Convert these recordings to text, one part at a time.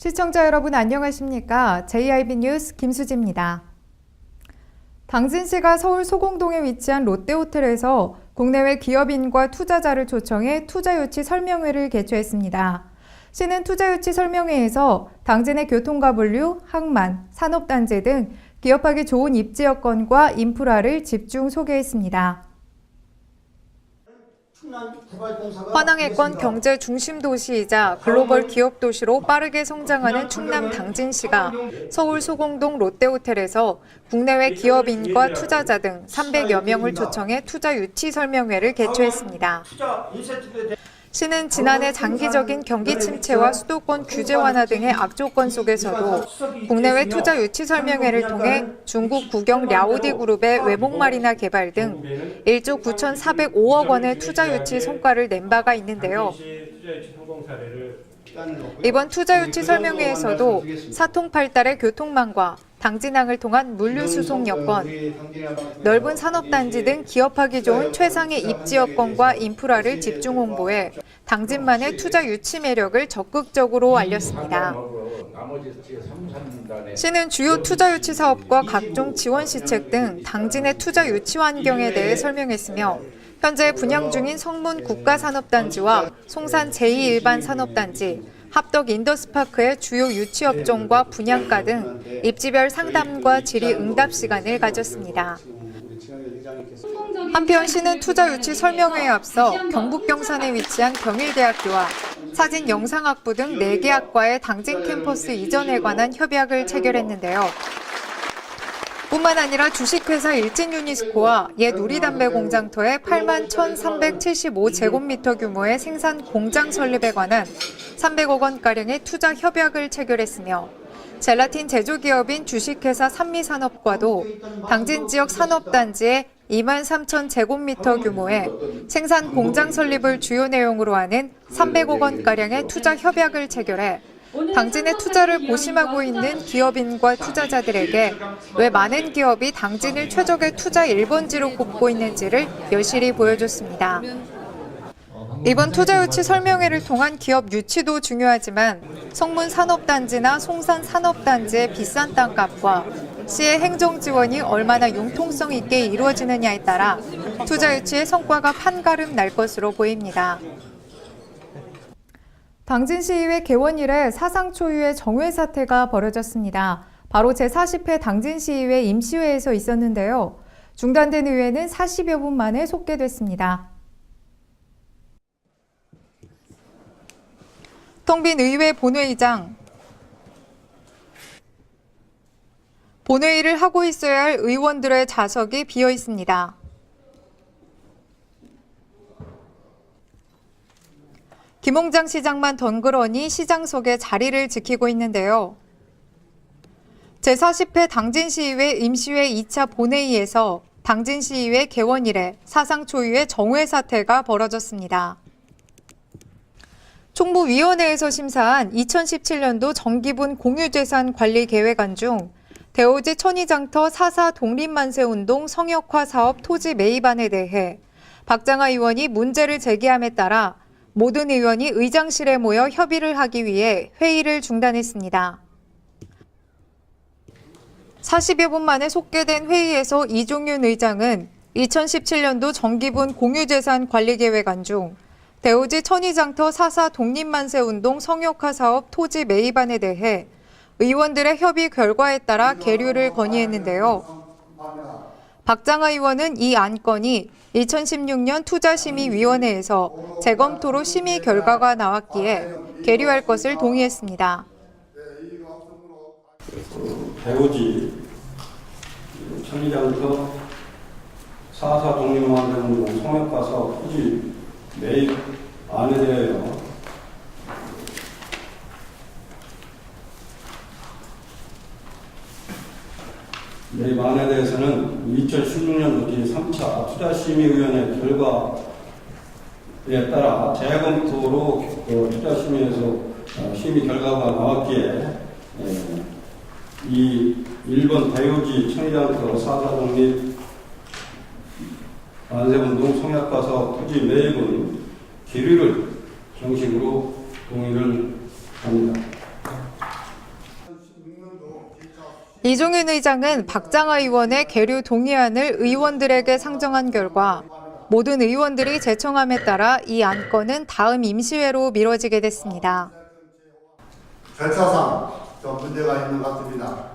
시청자 여러분 안녕하십니까? JIB 뉴스 김수지입니다. 당진시가 서울 소공동에 위치한 롯데호텔에서 국내외 기업인과 투자자를 초청해 투자유치 설명회를 개최했습니다. 시는 투자유치 설명회에서 당진의 교통과 분류, 항만, 산업단지 등 기업하기 좋은 입지 여건과 인프라를 집중 소개했습니다. 환항해권 경제 중심 도시이자 글로벌 기업 도시로 빠르게 성장하는 충남 당진시가 서울 소공동 롯데호텔에서 국내외 기업인과 투자자 등 300여 명을 초청해 투자 유치 설명회를 개최했습니다. 시는 지난해 장기적인 경기 침체와 수도권 규제 완화 등의 악조건 속에서도 국내외 투자 유치 설명회를 통해 중국 국영 랴오디 그룹의 외목마리나 개발 등 1조 9,405억 원의 투자 유치 성과를 낸 바가 있는데요. 이번 투자 유치 설명회에서도 사통팔달의 교통망과 당진항을 통한 물류수송 여건, 넓은 산업단지 등 기업하기 좋은 최상의 입지 여건과 인프라를 집중 홍보해 당진만의 투자 유치 매력을 적극적으로 알렸습니다. 시는 주요 투자 유치 사업과 각종 지원 시책 등 당진의 투자 유치 환경에 대해 설명했으며 현재 분양 중인 성문 국가산업단지와 송산 제2일반산업단지, 합덕 인더스파크의 주요 유치 업종과 분양가 등 입지별 상담과 질의 응답 시간을 가졌습니다. 한편 시는 투자 유치 설명회에 앞서 경북 경산에 위치한 경일대학교와 사진 영상학부 등 4개 학과의 당진 캠퍼스 이전에 관한 협약을 체결했는데요. 뿐만 아니라 주식회사 일진유니스코와 옛 우리담배 공장터의 81,375제곱미터 규모의 생산 공장 설립에 관한 300억 원가량의 투자 협약을 체결했으며 젤라틴 제조기업인 주식회사 산미산업과도 당진 지역 산업단지에 23,000제곱미터 규모의 생산 공장 설립을 주요 내용으로 하는 300억 원가량의 투자 협약을 체결해 당진의 투자를 고심하고 있는 기업인과 투자자들에게 왜 많은 기업이 당진을 최적의 투자 1번지로 꼽고 있는지를 여실히 보여줬습니다. 이번 투자 유치 설명회를 통한 기업 유치도 중요하지만 성문 산업단지나 송산 산업단지의 비싼 땅값과 시의 행정 지원이 얼마나 융통성 있게 이루어지느냐에 따라 투자 유치의 성과가 판가름 날 것으로 보입니다. 당진시의회 개원 이래 사상 초유의 정회 사태가 벌어졌습니다. 바로 제40회 당진시의회 임시회에서 있었는데요. 중단된 의회는 40여 분 만에 속개됐습니다. 텅 빈 의회 본회의장. 본회의를 하고 있어야 할 의원들의 좌석이 비어 있습니다. 김홍장 시장만 덩그러니 시장석에 자리를 지키고 있는데요. 제40회 당진시의회 임시회 2차 본회의에서 당진시의회 개원 이래 사상 초유의 정회 사태가 벌어졌습니다. 총무위원회에서 심사한 2017년도 정기분 공유재산 관리 계획안 중 대오지 천희장터 4.4 독립만세운동 성역화 사업 토지 매입안에 대해 박장하 의원이 문제를 제기함에 따라 모든 의원이 의장실에 모여 협의를 하기 위해 회의를 중단했습니다. 40여 분 만에 속개된 회의에서 이종윤 의장은 2017년도 정기분 공유재산 관리계획안 중 대오지 천희장터 4.4 독립만세운동 성역화 사업 토지 매입안에 대해 의원들의 협의 결과에 따라 계류를 건의했는데요. 박장하 의원은 이 안건이 2016년 투자심의위원회에서 재검토로 심의 결과가 나왔기에 계류할 것을 동의했습니다. 대오지 천희장터 4.4 독립만세운동 성역화 사업 토지 매입 안에 대하여 매입안에 대해서는 2016년도 제3차 투자심의위원회 결과에 따라 재검토로 투자심의에서 심의 결과가 나왔기에 이 1번 대오지 천희장터 4.4 독립 만세운동 성역화 사업 토지 매입은 계류를 정식으로 동의를 합니다. 이종윤 의장은 박장하 의원의 계류 동의안을 의원들에게 상정한 결과 모든 의원들이 제청함에 따라 이 안건은 다음 임시회로 미뤄지게 됐습니다. 절차상 좀 문제가 있는 것 같습니다.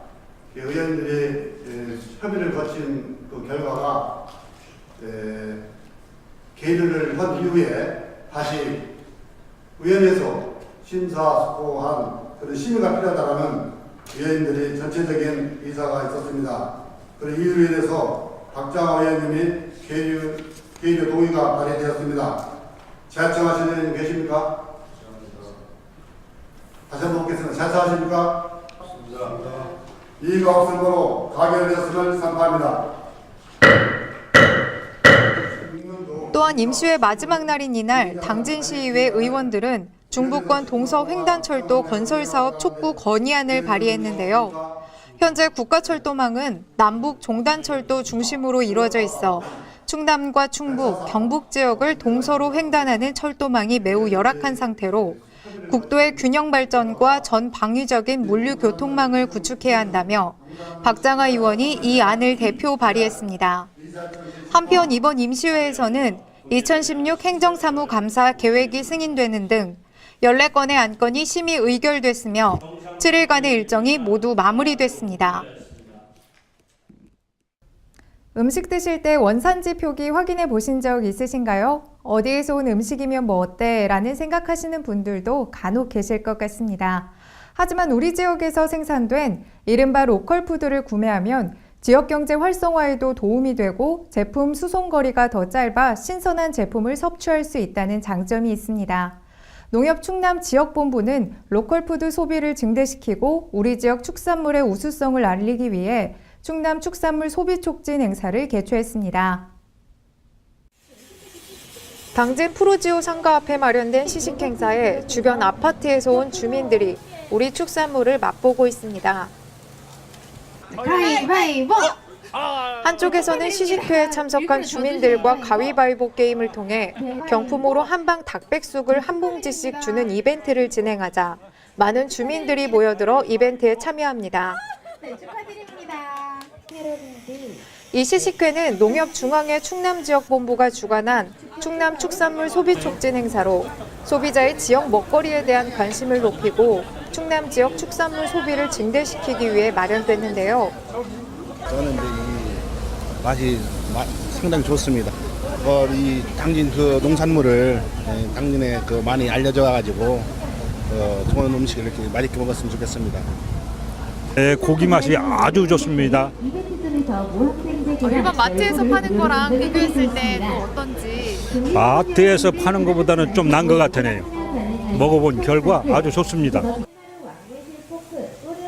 의원들이 협의를 거친 그 결과가 계류를 한 이후에 다시 의원에서 심사숙고한 그런 심의가 필요하다는 의원들이 전체적인 의사가 있었습니다. 그리고 이유로 인해서 박장하 의원님이 계류 동의가 발의되었습니다. 제청하시는 의원님 계십니까? 다시 한번 묻겠습니다. 제청하십니까? 이의가 없으므로 가결되었음을 선포합니다. 또한 임시회 마지막 날인 이날 당진시의회 의원들은 중부권 동서횡단철도 건설사업 촉구 건의안을 발의했는데요. 현재 국가철도망은 남북 종단철도 중심으로 이루어져 있어 충남과 충북, 경북 지역을 동서로 횡단하는 철도망이 매우 열악한 상태로 국도의 균형 발전과 전 방위적인 물류 교통망을 구축해야 한다며 박장하 의원이 이 안을 대표 발의했습니다. 한편 이번 임시회에서는 2016 행정사무감사 계획이 승인되는 등 14건의 안건이 심의 의결됐으며 7일간의 일정이 모두 마무리됐습니다. 음식 드실 때 원산지 표기 확인해 보신 적 있으신가요? 어디에서 온 음식이면 뭐 어때? 라는 생각하시는 분들도 간혹 계실 것 같습니다. 하지만 우리 지역에서 생산된 이른바 로컬푸드를 구매하면 지역 경제 활성화에도 도움이 되고 제품 수송거리가 더 짧아 신선한 제품을 섭취할 수 있다는 장점이 있습니다. 농협 충남 지역본부는 로컬푸드 소비를 증대시키고 우리 지역 축산물의 우수성을 알리기 위해 충남 축산물 소비 촉진 행사를 개최했습니다. 당진 프로지오 상가 앞에 마련된 시식 행사에 주변 아파트에서 온 주민들이 우리 축산물을 맛보고 있습니다. 가위바위보! 한쪽에서는 시식회에 참석한 주민들과 가위바위보 게임을 통해 경품으로 한방 닭백숙을 한 봉지씩 주는 이벤트를 진행하자 많은 주민들이 모여들어 이벤트에 참여합니다. 축하드립니다. 이 시식회는 농협 중앙회 충남지역본부가 주관한 충남 축산물 소비 촉진 행사로 소비자의 지역 먹거리에 대한 관심을 높이고 충남 지역 축산물 소비를 증대시키기 위해 마련됐는데요. 저는 이제 이 맛이 상당히 좋습니다. 이 당진 그 농산물을 당진에 그 많이 알려져 가지고 좋은 음식을 이렇게 맛있게 먹었으면 좋겠습니다. 네, 고기 맛이 아주 좋습니다. 일반 마트에서 파는 거랑 비교했을 때 또 어떤지. 마트에서 파는 것보다는 좀 난 것 같으네요. 먹어본 결과 아주 좋습니다.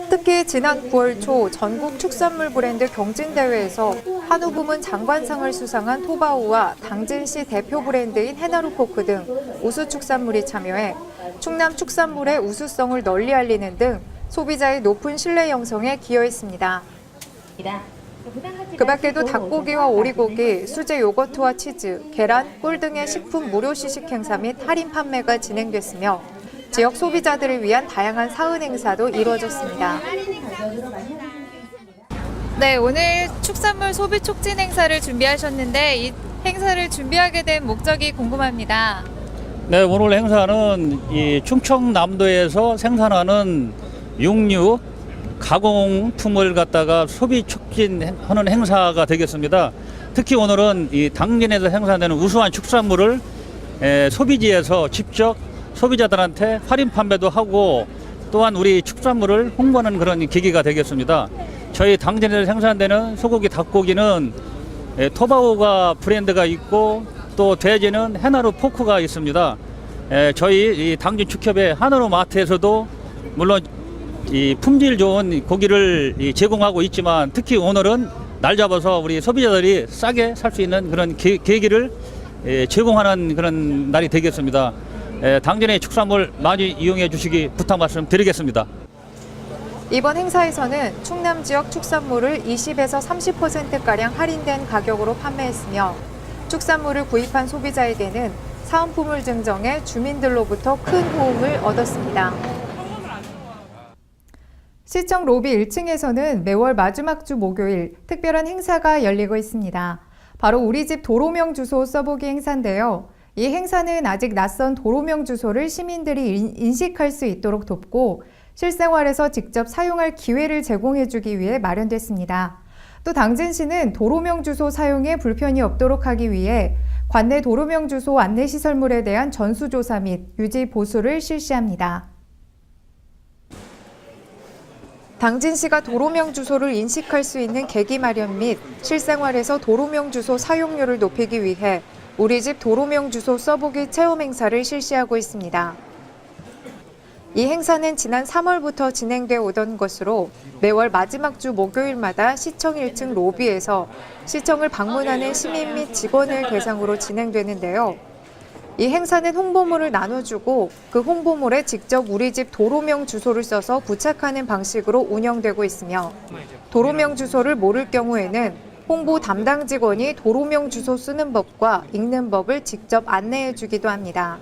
특히 지난 9월 초 전국 축산물 브랜드 경진대회에서 한우 부문 장관상을 수상한 토바우와 당진시 대표 브랜드인 해나루 포크 등 우수 축산물이 참여해 충남 축산물의 우수성을 널리 알리는 등 소비자의 높은 신뢰 형성에 기여했습니다. 그 밖에도 닭고기와 오리고기, 수제 요거트와 치즈, 계란, 꿀 등의 식품 무료 시식 행사 및 할인 판매가 진행됐으며 지역 소비자들을 위한 다양한 사은 행사도 이루어졌습니다. 네, 오늘 축산물 소비 촉진 행사를 준비하셨는데 이 행사를 준비하게 된 목적이 궁금합니다. 네, 오늘 행사는 이 충청남도에서 생산하는 육류 가공품을 갖다가 소비 촉진하는 행사가 되겠습니다. 특히 오늘은 이 당진에서 생산되는 우수한 축산물을 소비지에서 직접 소비자들한테 할인 판매도 하고 또한 우리 축산물을 홍보하는 그런 계기가 되겠습니다. 저희 당진에서 생산되는 소고기, 닭고기는 토바오가 브랜드가 있고 또 돼지는 해나루 포크가 있습니다. 저희 이 당진 축협의 하나로 마트에서도 물론 이 품질 좋은 고기를 제공하고 있지만 특히 오늘은 날 잡아서 우리 소비자들이 싸게 살 수 있는 그런 계기를 제공하는 그런 날이 되겠습니다. 당진의 축산물 많이 이용해 주시기 부탁 말씀드리겠습니다. 이번 행사에서는 충남 지역 축산물을 20에서 30%가량 할인된 가격으로 판매했으며 축산물을 구입한 소비자에게는 사은품을 증정해 주민들로부터 큰 호응을 얻었습니다. 시청 로비 1층에서는 매월 마지막 주 목요일 특별한 행사가 열리고 있습니다. 바로 우리 집 도로명 주소 써보기 행사인데요. 이 행사는 아직 낯선 도로명 주소를 시민들이 인식할 수 있도록 돕고 실생활에서 직접 사용할 기회를 제공해주기 위해 마련됐습니다. 또 당진시는 도로명 주소 사용에 불편이 없도록 하기 위해 관내 도로명 주소 안내시설물에 대한 전수조사 및 유지 보수를 실시합니다. 당진시가 도로명 주소를 인식할 수 있는 계기 마련 및 실생활에서 도로명 주소 사용률을 높이기 위해 우리 집 도로명 주소 써보기 체험 행사를 실시하고 있습니다. 이 행사는 지난 3월부터 진행돼 오던 것으로 매월 마지막 주 목요일마다 시청 1층 로비에서 시청을 방문하는 시민 및 직원을 대상으로 진행되는데요. 이 행사는 홍보물을 나눠주고 그 홍보물에 직접 우리 집 도로명 주소를 써서 부착하는 방식으로 운영되고 있으며 도로명 주소를 모를 경우에는 홍보 담당 직원이 도로명 주소 쓰는 법과 읽는 법을 직접 안내해주기도 합니다.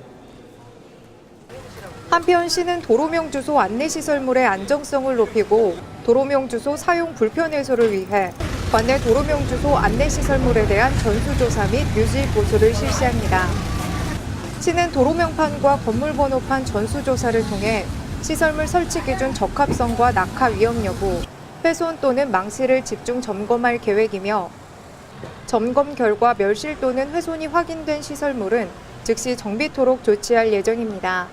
한편 시는 도로명 주소 안내시설물의 안정성을 높이고 도로명 주소 사용 불편 해소를 위해 관내 도로명 주소 안내시설물에 대한 전수조사 및 유지 보수를 실시합니다. 시는 도로명판과 건물번호판 전수조사를 통해 시설물 설치 기준 적합성과 낙하 위험 여부, 훼손 또는 망실을 집중 점검할 계획이며 점검 결과 멸실 또는 훼손이 확인된 시설물은 즉시 정비토록 조치할 예정입니다.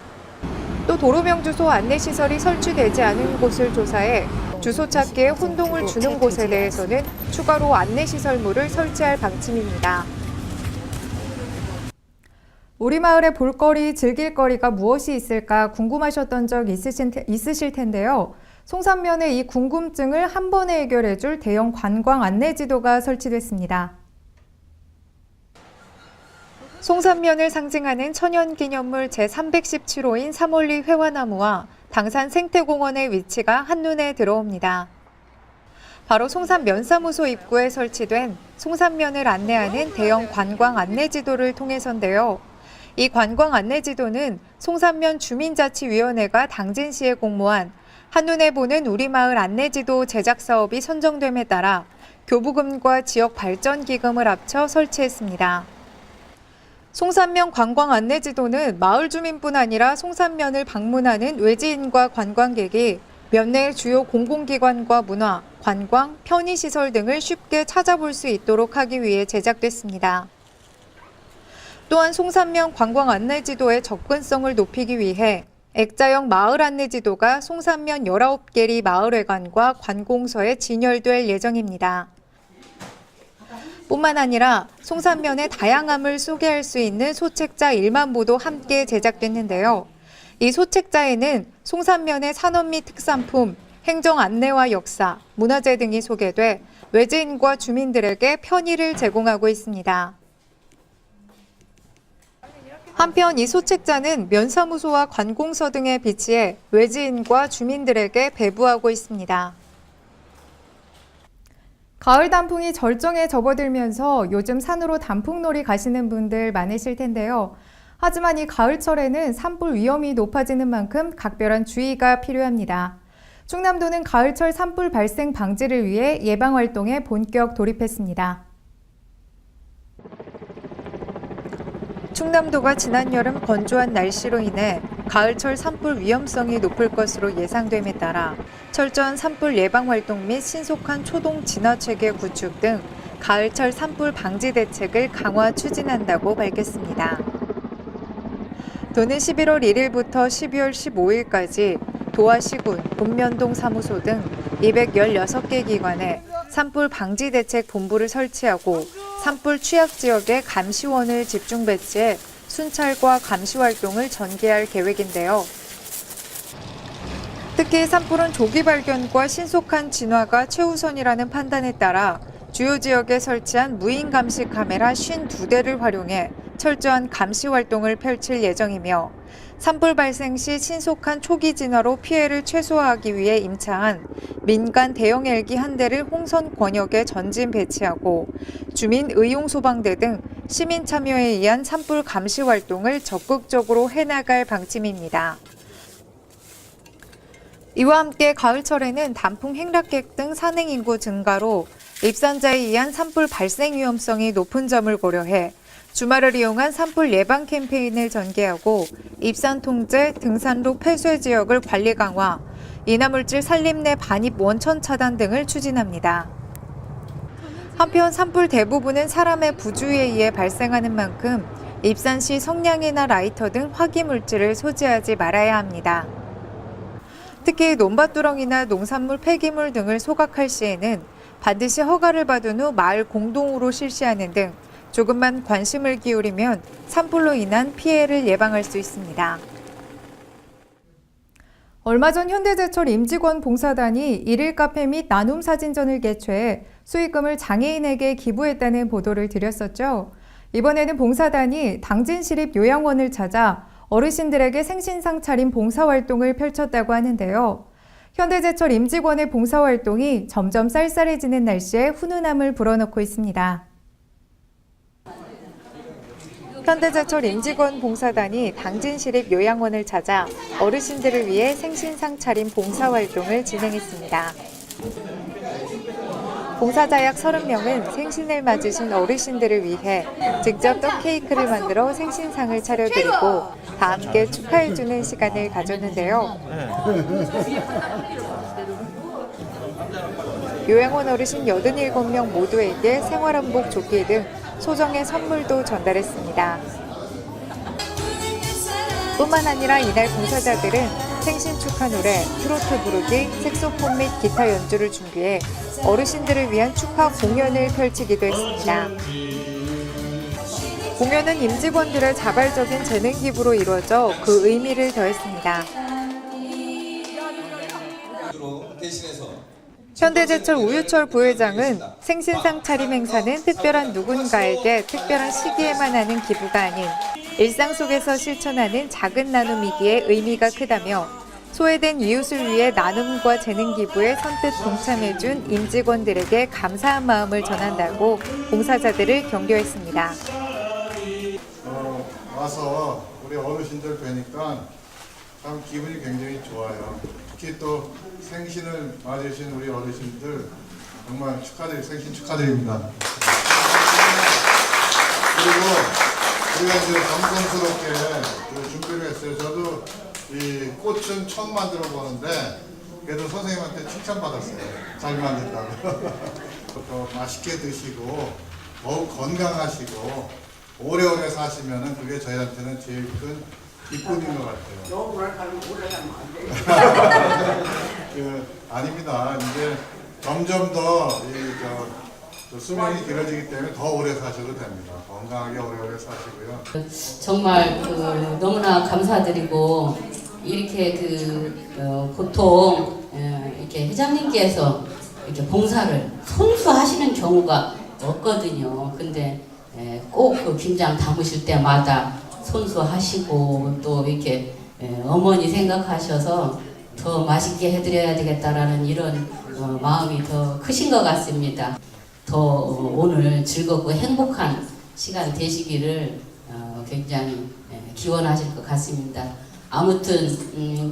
또 도로명 주소 안내시설이 설치되지 않은 곳을 조사해 주소 찾기에 혼동을 주는 곳에 대해서는 추가로 안내시설물을 설치할 방침입니다. 우리 마을의 볼거리, 즐길거리가 무엇이 있을까 궁금하셨던 적 있으실 텐데요. 송산면의 이 궁금증을 한 번에 해결해줄 대형 관광 안내지도가 설치됐습니다. 송산면을 상징하는 천연기념물 제317호인 삼월리 회화나무와 당산 생태공원의 위치가 한눈에 들어옵니다. 바로 송산 면사무소 입구에 설치된 송산면을 안내하는 대형 관광 안내지도를 통해서인데요. 이 관광 안내지도는 송산면 주민자치위원회가 당진시에 공모한 한눈에 보는 우리마을 안내지도 제작 사업이 선정됨에 따라 교부금과 지역발전기금을 합쳐 설치했습니다. 송산면 관광 안내지도는 마을 주민뿐 아니라 송산면을 방문하는 외지인과 관광객이 면내의 주요 공공기관과 문화, 관광, 편의시설 등을 쉽게 찾아볼 수 있도록 하기 위해 제작됐습니다. 또한 송산면 관광 안내지도의 접근성을 높이기 위해 액자형 마을 안내지도가 송산면 19개리 마을회관과 관공서에 진열될 예정입니다. 뿐만 아니라 송산면의 다양함을 소개할 수 있는 소책자 1만 부도 함께 제작됐는데요. 이 소책자에는 송산면의 산업 및 특산품, 행정 안내와 역사, 문화재 등이 소개돼 외지인과 주민들에게 편의를 제공하고 있습니다. 한편 이 소책자는 면사무소와 관공서 등에 비치해 외지인과 주민들에게 배부하고 있습니다. 가을 단풍이 절정에 접어들면서 요즘 산으로 단풍놀이 가시는 분들 많으실 텐데요. 하지만 이 가을철에는 산불 위험이 높아지는 만큼 각별한 주의가 필요합니다. 충남도는 가을철 산불 발생 방지를 위해 예방활동에 본격 돌입했습니다. 충남도가 지난 여름 건조한 날씨로 인해 가을철 산불 위험성이 높을 것으로 예상됨에 따라 철저한 산불 예방 활동 및 신속한 초동 진화 체계 구축 등 가을철 산불 방지 대책을 강화 추진한다고 밝혔습니다. 도는 11월 1일부터 12월 15일까지 도와 시군, 본면동 사무소 등 216개 기관에 산불 방지 대책 본부를 설치하고 산불 취약 지역에 감시원을 집중 배치해 순찰과 감시 활동을 전개할 계획인데요. 특히 산불은 조기 발견과 신속한 진화가 최우선이라는 판단에 따라 주요 지역에 설치한 무인 감시 카메라 52대를 활용해 철저한 감시 활동을 펼칠 예정이며 산불 발생 시 신속한 초기 진화로 피해를 최소화하기 위해 임차한 민간 대형 헬기 1대를 홍선 권역에 전진 배치하고 주민 의용 소방대 등 시민 참여에 의한 산불 감시 활동을 적극적으로 해나갈 방침입니다. 이와 함께 가을철에는 단풍 행락객 등 산행 인구 증가로 입산자에 의한 산불 발생 위험성이 높은 점을 고려해 주말을 이용한 산불 예방 캠페인을 전개하고 입산 통제, 등산로 폐쇄 지역을 관리 강화, 인화물질 산림 내 반입 원천 차단 등을 추진합니다. 한편 산불 대부분은 사람의 부주의에 의해 발생하는 만큼 입산 시 성냥이나 라이터 등 화기물질을 소지하지 말아야 합니다. 특히 논밭두렁이나 농산물 폐기물 등을 소각할 시에는 반드시 허가를 받은 후 마을 공동으로 실시하는 등 조금만 관심을 기울이면 산불로 인한 피해를 예방할 수 있습니다. 얼마 전 현대제철 임직원 봉사단이 일일 카페 및 나눔 사진전을 개최해 수익금을 장애인에게 기부했다는 보도를 드렸었죠. 이번에는 봉사단이 당진시립 요양원을 찾아 어르신들에게 생신상 차림 봉사활동을 펼쳤다고 하는데요. 현대제철 임직원의 봉사활동이 점점 쌀쌀해지는 날씨에 훈훈함을 불어넣고 있습니다. 현대제철 임직원 봉사단이 당진시립 요양원을 찾아 어르신들을 위해 생신상 차림 봉사활동을 진행했습니다. 봉사자 약 30명은 생신을 맞으신 어르신들을 위해 직접 떡 케이크를 만들어 생신상을 차려드리고 다 함께 축하해주는 시간을 가졌는데요. 요양원 어르신 87명 모두에게 생활한복 조끼 등 소정의 선물도 전달했습니다. 뿐만 아니라 이날 봉사자들은 생신 축하 노래, 트로트 부르기, 색소폰 및 기타 연주를 준비해 어르신들을 위한 축하 공연을 펼치기도 했습니다. 공연은 임직원들의 자발적인 재능 기부로 이루어져 그 의미를 더했습니다. 현대제철 우유철 부회장은 생신상 차림 행사는 특별한 누군가에게 특별한 시기에만 하는 기부가 아닌 일상 속에서 실천하는 작은 나눔이기에 의미가 크다며 소외된 이웃을 위해 나눔과 재능 기부에 선뜻 동참해준 임직원들에게 감사한 마음을 전한다고 봉사자들을 격려했습니다. 와서 우리 어르신들 뵈니까 참 기분이 굉장히 좋아요. 특히 또 생신을 맞으신 우리 어르신들 정말 생신 축하드립니다. 그리고 우리가 이제 정성스럽게 준비를 했어요. 저도 이 꽃은 처음 만들어 보는데 그래도 선생님한테 칭찬받았어요. 잘 만든다고. 더 맛있게 드시고 더욱 건강하시고 오래오래 사시면은 그게 저희한테는 제일 큰 기쁨인 것 같아요. 아닙니다. 이제 점점 더 수명이 길어지기 때문에 더 오래 사셔도 됩니다. 건강하게 오래오래 사시고요. 정말 너무나 감사드리고 이렇게 보통 이렇게 회장님께서 이렇게 봉사를 손수하시는 경우가 없거든요. 근데 꼭 그 김장 담으실 때마다 손수하시고 또 이렇게 어머니 생각하셔서 더 맛있게 해드려야 되겠다라는 이런 마음이 더 크신 것 같습니다. 더 오늘 즐겁고 행복한 시간 되시기를 굉장히 기원하실 것 같습니다. 아무튼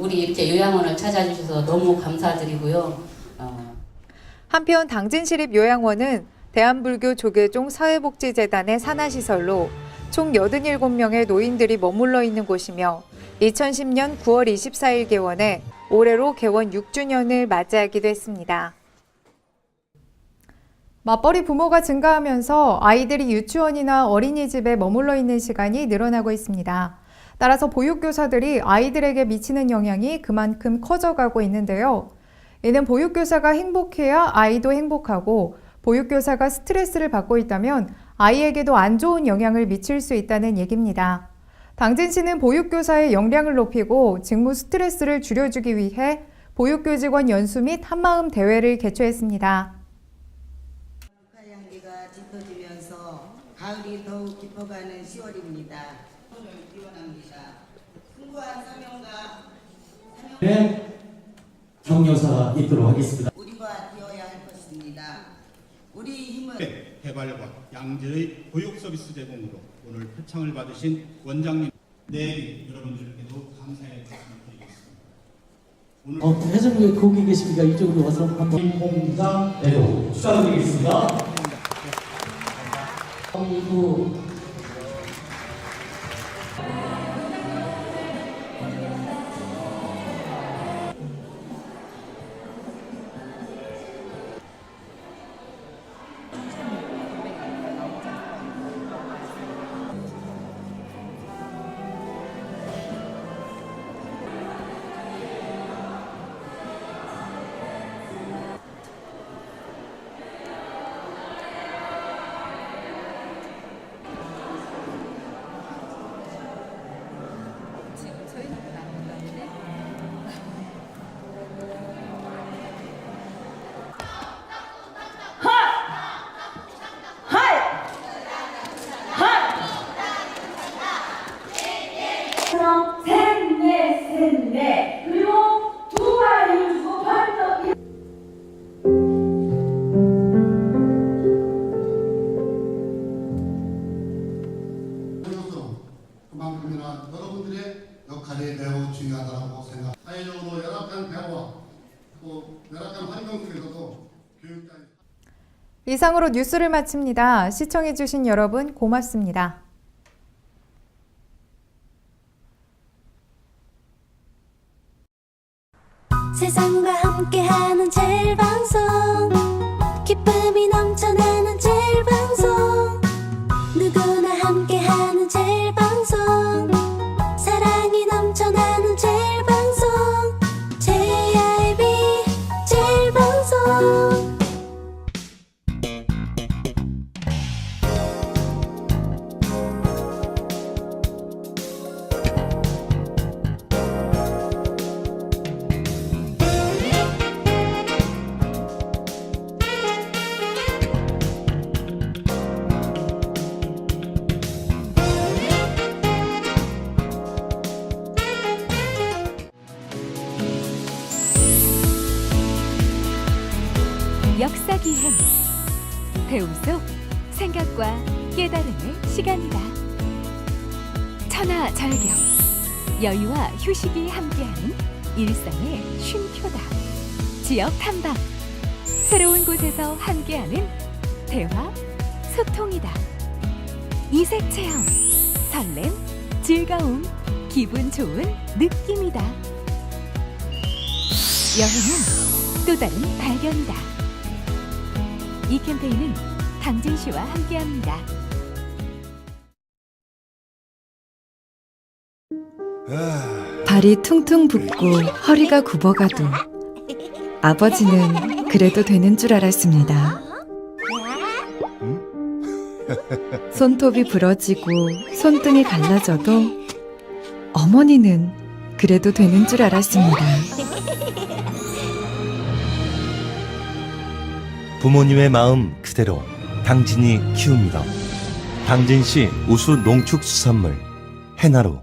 우리 이렇게 요양원을 찾아주셔서 너무 감사드리고요. 한편 당진시립 요양원은 대한불교 조계종 사회복지재단의 산하시설로 총 87명의 노인들이 머물러 있는 곳이며 2010년 9월 24일 개원해 올해로 개원 6주년을 맞이하기도 했습니다. 맞벌이 부모가 증가하면서 아이들이 유치원이나 어린이집에 머물러 있는 시간이 늘어나고 있습니다. 따라서 보육교사들이 아이들에게 미치는 영향이 그만큼 커져가고 있는데요. 이는 보육교사가 행복해야 아이도 행복하고 보육교사가 스트레스를 받고 있다면 아이에게도 안 좋은 영향을 미칠 수 있다는 얘기입니다. 당진시는 보육교사의 역량을 높이고 직무 스트레스를 줄여주기 위해 보육교직원 연수 및 한마음 대회를 개최했습니다. 향기가 짙어지면서 가을이 더욱 깊어가는 10월입니다. 오늘 기원합니다. 풍부한 사명과 격려사가 있도록 하겠습니다. 우리가 되어야 할 것입니다. 우리 힘은 개발과 양질의 보육 서비스 제공으로 오늘 표창을 받으신 원장님, 내일 여러분들께도 감사의 말씀을 드리겠습니다. 회장님 거기 계십니까? 이쪽으로 와서 한번 공장에도 축하드리겠습니다. 그리고 셋넷 그리고 두 발을 주고 발도 그만큼이나 여러분들의 역할이 매우 중요하다고 생각. 사회적으로 열악한 배와 또 열악한 환경 속에서도 교육자의 이상으로 뉴스를 마칩니다. 시청해주신 여러분 고맙습니다. 세상과 함께하는 제일 방송 기쁨이 넘쳐나는 제일 방송 누구나 함께하는 제일 방송 사랑이 넘쳐나는 제일 방송 JRB 제일 방송 역사기행 배움 속 생각과 깨달음의 시간이다. 천하절경 여유와 휴식이 함께하는 일상의 쉼표다. 지역 탐방 새로운 곳에서 함께하는 대화 소통이다. 이색 체험 설렘 즐거움 기분 좋은 느낌이다. 여행은 또 다른 발견이다. 이 캠페인은 당진시와 함께합니다. 발이 퉁퉁 붓고 허리가 굽어가도 아버지는 그래도 되는 줄 알았습니다. 손톱이 부러지고 손등이 갈라져도 어머니는 그래도 되는 줄 알았습니다. 부모님의 마음 그대로 당진이 키웁니다. 당진시 우수 농축수산물 해나루